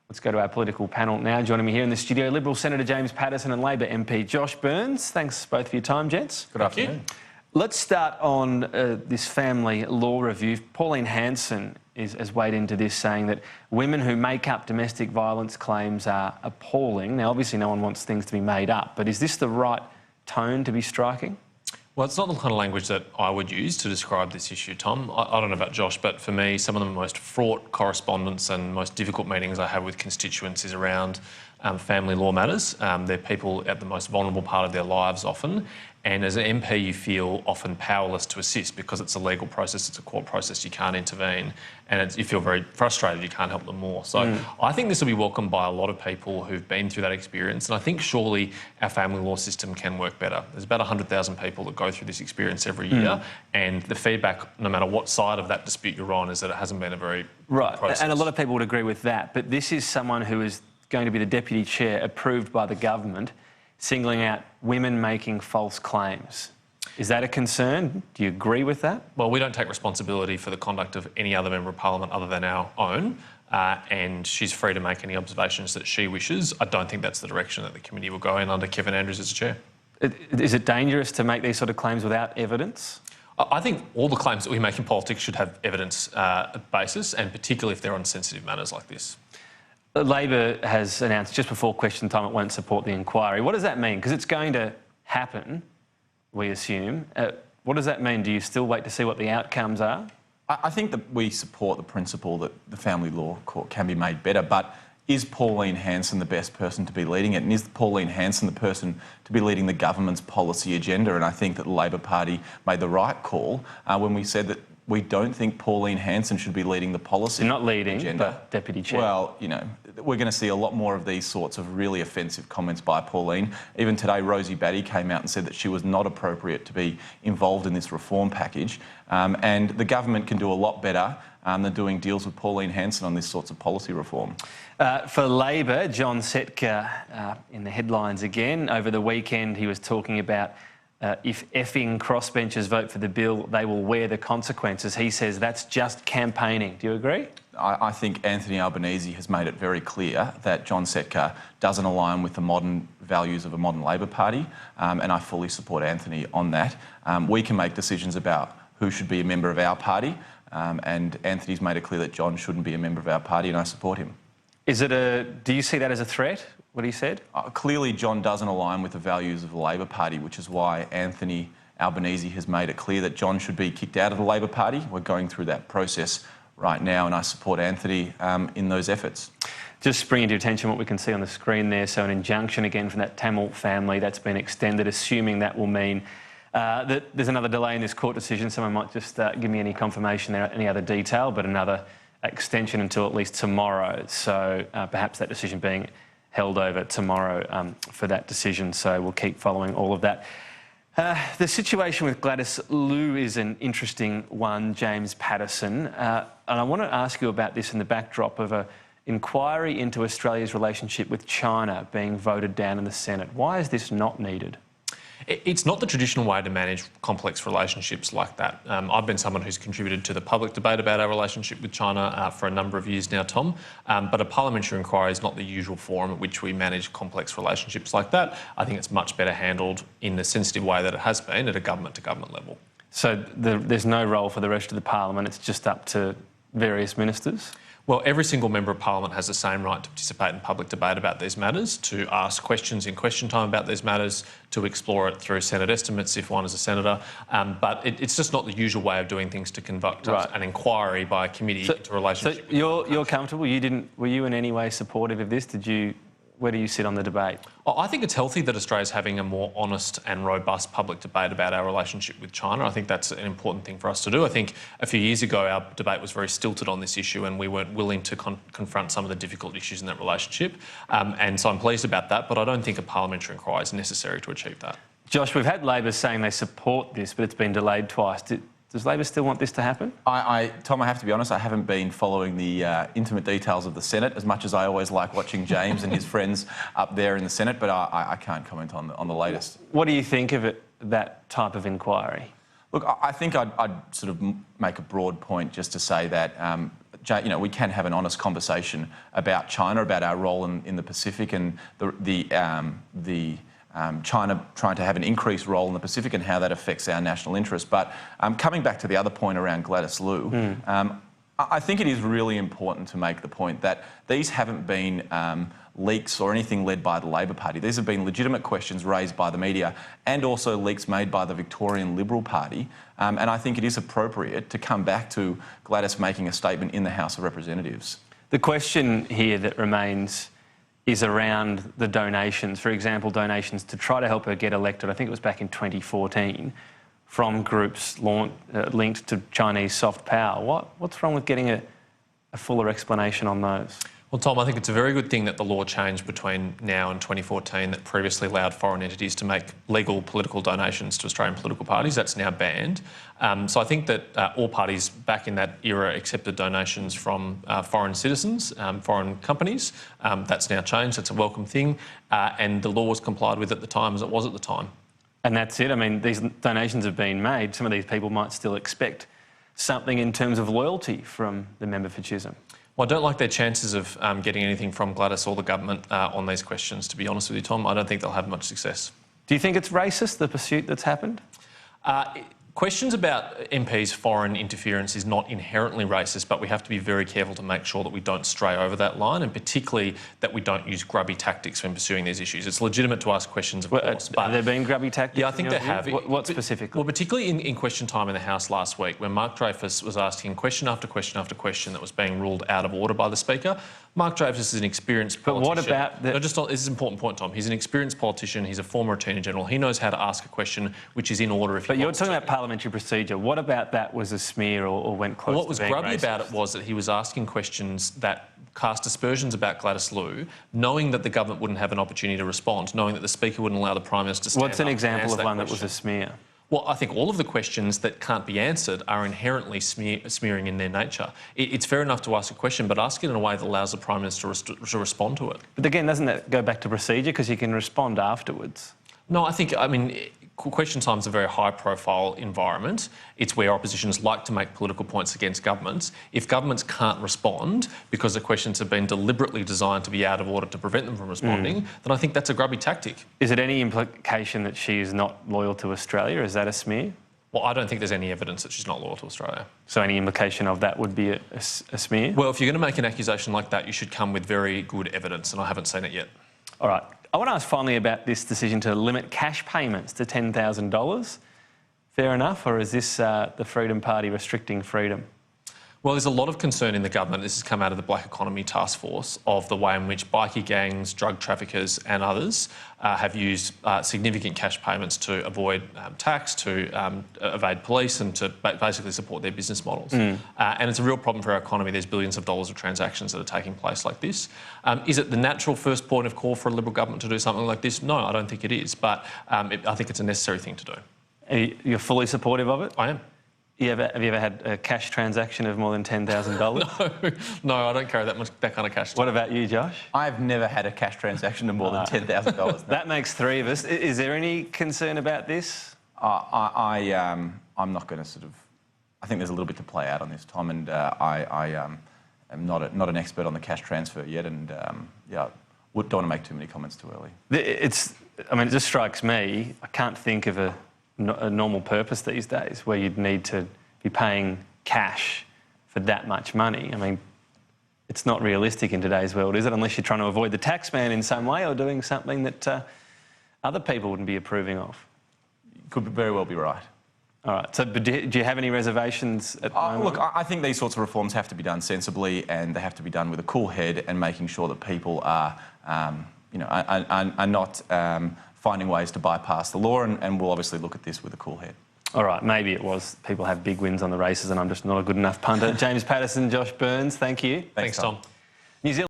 Let's go to our political panel now. Joining me here in the studio, Liberal Senator James Paterson and Labor MP Josh Burns. Thanks both for your time, gents. Good afternoon. Let's start on this family law review. Pauline Hanson has weighed into this, saying that women who make up domestic violence claims are appalling. Now, obviously no one wants things to be made up, but is this the right tone to be striking? Well, it's not the kind of language that I would use to describe this issue, Tom. I don't know about Josh, but for me, some of the most fraught correspondence and most difficult meetings I have with constituents is around family law matters. They're people at the most vulnerable part of their lives often, and as an MP you feel often powerless to assist because it's a legal process, it's a court process, you can't intervene, and you feel very frustrated, you can't help them more. So I think this will be welcomed by a lot of people who've been through that experience, and I think surely our family law system can work better. There's about 100,000 people that go through this experience every year, and the feedback, no matter what side of that dispute you're on, is that it hasn't been a very good process. And a lot of people would agree with that, but this is someone who is going to be the Deputy Chair approved by the government, singling out women making false claims. Is that a concern? Do you agree with that? Well, we don't take responsibility for the conduct of any other Member of Parliament other than our own, and she's free to make any observations that she wishes. I don't think that's the direction that the committee will go in under Kevin Andrews as Chair. Is it dangerous to make these sort of claims without evidence? I think all the claims that we make in politics should have evidence basis, and particularly if they're on sensitive matters like this. Labor has announced just before question time it won't support the inquiry. What does that mean? Because it's going to happen, we assume. What does that mean? Do you still wait to see what the outcomes are? I think that we support the principle that the family law court can be made better, but is Pauline Hanson the best person to be leading it? And is Pauline Hanson the person to be leading the government's policy agenda? And I think that the Labor Party made the right call when we said that we don't think Pauline Hanson should be leading the policy agenda. Not leading, but Deputy Chair. Well, you know, we're going to see a lot more of these sorts of really offensive comments by Pauline. Even today, Rosie Batty came out and said that she was not appropriate to be involved in this reform package. And the government can do a lot better than doing deals with Pauline Hanson on this sorts of policy reform. For Labor, John Setka in the headlines again. Over the weekend, he was talking about if effing crossbenchers vote for the bill, they will wear the consequences. He says that's just campaigning. Do you agree? I think Anthony Albanese has made it very clear that John Setka doesn't align with the modern values of a modern Labor Party, and I fully support Anthony on that. We can make decisions about who should be a member of our party, and Anthony's made it clear that John shouldn't be a member of our party, and I support him. Do you see that as a threat, what he said? Clearly, John doesn't align with the values of the Labor Party, which is why Anthony Albanese has made it clear that John should be kicked out of the Labor Party. We're going through that process right now, and I support Anthony in those efforts. Just bringing to your attention what we can see on the screen there, so an injunction again from that Tamil family that's been extended, assuming that will mean that there's another delay in this court decision. Someone might just give me any confirmation there, any other detail, but another extension until at least tomorrow. So perhaps that decision being held over tomorrow for that decision. So we'll keep following all of that. The situation with Gladys Liu is an interesting one, James Paterson. And I want to ask you about this in the backdrop of an inquiry into Australia's relationship with China being voted down in the Senate. Why is this not needed? It's not the traditional way to manage complex relationships like that. I've been someone who's contributed to the public debate about our relationship with China for a number of years now, Tom. But a parliamentary inquiry is not the usual forum at which we manage complex relationships like that. I think it's much better handled in the sensitive way that it has been at a government-to-government level. So there's no role for the rest of the parliament, it's just up to various ministers? Well, every single Member of Parliament has the same right to participate in public debate about these matters, to ask questions in question time about these matters, to explore it through Senate estimates if one is a senator. But it's just not the usual way of doing things to conduct an inquiry by a committee into a relationship. So you're comfortable? Were you in any way supportive of this? Where do you sit on the debate? Well, I think it's healthy that Australia's having a more honest and robust public debate about our relationship with China. I think that's an important thing for us to do. I think a few years ago our debate was very stilted on this issue and we weren't willing to confront some of the difficult issues in that relationship. And so I'm pleased about that, but I don't think a parliamentary inquiry is necessary to achieve that. Josh, we've had Labor saying they support this, but it's been delayed twice. Does Labor still want this to happen? Tom, I have to be honest, I haven't been following the intimate details of the Senate as much as I always like watching James and his friends up there in the Senate, but I can't comment on the latest. What do you think of that type of inquiry? Look, I think I'd sort of make a broad point just to say that we can have an honest conversation about China, about our role in the Pacific, and China trying to have an increased role in the Pacific and how that affects our national interest. But coming back to the other point around Gladys Liu, I think it is really important to make the point that these haven't been leaks or anything led by the Labor Party. These have been legitimate questions raised by the media and also leaks made by the Victorian Liberal Party. And I think it is appropriate to come back to Gladys making a statement in the House of Representatives. The question here that remains is around the donations. For example, donations to try to help her get elected, I think it was back in 2014, from groups linked to Chinese soft power. What's wrong with getting a fuller explanation on those? Well, Tom, I think it's a very good thing that the law changed between now and 2014 that previously allowed foreign entities to make legal political donations to Australian political parties. That's now banned. So I think that all parties back in that era accepted donations from foreign citizens, foreign companies. That's now changed. That's a welcome thing. And the law was complied with at the time as it was at the time. And that's it. I mean, these donations have been made. Some of these people might still expect something in terms of loyalty from the member for Chisholm. Well, I don't like their chances of getting anything from Gladys or the government on these questions, to be honest with you, Tom. I don't think they'll have much success. Do you think it's racist, the pursuit that's happened? Questions about MPs' foreign interference is not inherently racist, but we have to be very careful to make sure that we don't stray over that line, and particularly that we don't use grubby tactics when pursuing these issues. It's legitimate to ask questions, of course. But have there been grubby tactics? Yeah, I think there have. What specifically? Well, particularly in question time in the House last week, when Mark Dreyfus was asking question after question after question that was being ruled out of order by the Speaker. Mark Dreyfus is an experienced politician. But what about the... No, this is an important point, Tom. He's an experienced politician. He's a former Attorney General. He knows how to ask a question which is in order if he wants to. But you're talking about parliamentary procedure. What about that was a smear or went close to being racist? What was grubby about it was that he was asking questions that cast aspersions about Gladys Liu, knowing that the government wouldn't have an opportunity to respond, knowing that the Speaker wouldn't allow the Prime Minister to stand up. What's an example of one that was a smear? Well, I think all of the questions that can't be answered are inherently smearing in their nature. It's fair enough to ask a question, but ask it in a way that allows the Prime Minister to respond to it. But again, doesn't that go back to procedure? Because you can respond afterwards. No, I mean, question time is a very high-profile environment. It's where oppositions like to make political points against governments. If governments can't respond because the questions have been deliberately designed to be out of order to prevent them from responding, then I think that's a grubby tactic. Is it any implication that she is not loyal to Australia? Is that a smear? Well, I don't think there's any evidence that she's not loyal to Australia. So any implication of that would be a smear? Well, if you're going to make an accusation like that, you should come with very good evidence, and I haven't seen it yet. All right. I want to ask finally about this decision to limit cash payments to $10,000. Fair enough, or is this the Freedom Party restricting freedom? Well, there's a lot of concern in the government. This has come out of the Black Economy Task Force of the way in which bikie gangs, drug traffickers and others have used significant cash payments to avoid tax, to evade police and to basically support their business models. And it's a real problem for our economy. There's billions of dollars of transactions that are taking place like this. Is it the natural first point of call for a Liberal government to do something like this? No, I don't think it is, but I think it's a necessary thing to do. You're fully supportive of it? I am. Have you ever had a cash transaction of more than $10,000? No, I don't carry that kind of cash. What about you, Josh? I've never had a cash transaction of more than $10,000. That makes three of us. Is there any concern about this? I'm not going to sort of... I think there's a little bit to play out on this, Tom, and I am not an expert on the cash transfer yet, and don't want to make too many comments too early. It just strikes me, I can't think of a normal purpose these days where you'd need to be paying cash for that much money. I mean, it's not realistic in today's world, is it? Unless you're trying to avoid the tax man in some way or doing something that other people wouldn't be approving of. You could very well be right. All right. So do you have any reservations at the moment? Look, I think these sorts of reforms have to be done sensibly, and they have to be done with a cool head and making sure that people are not finding ways to bypass the law, and we'll obviously look at this with a cool head. All right, maybe it was people have big wins on the races and I'm just not a good enough punter. James Paterson, Josh Burns, thank you. Thanks, Tom. New Zealand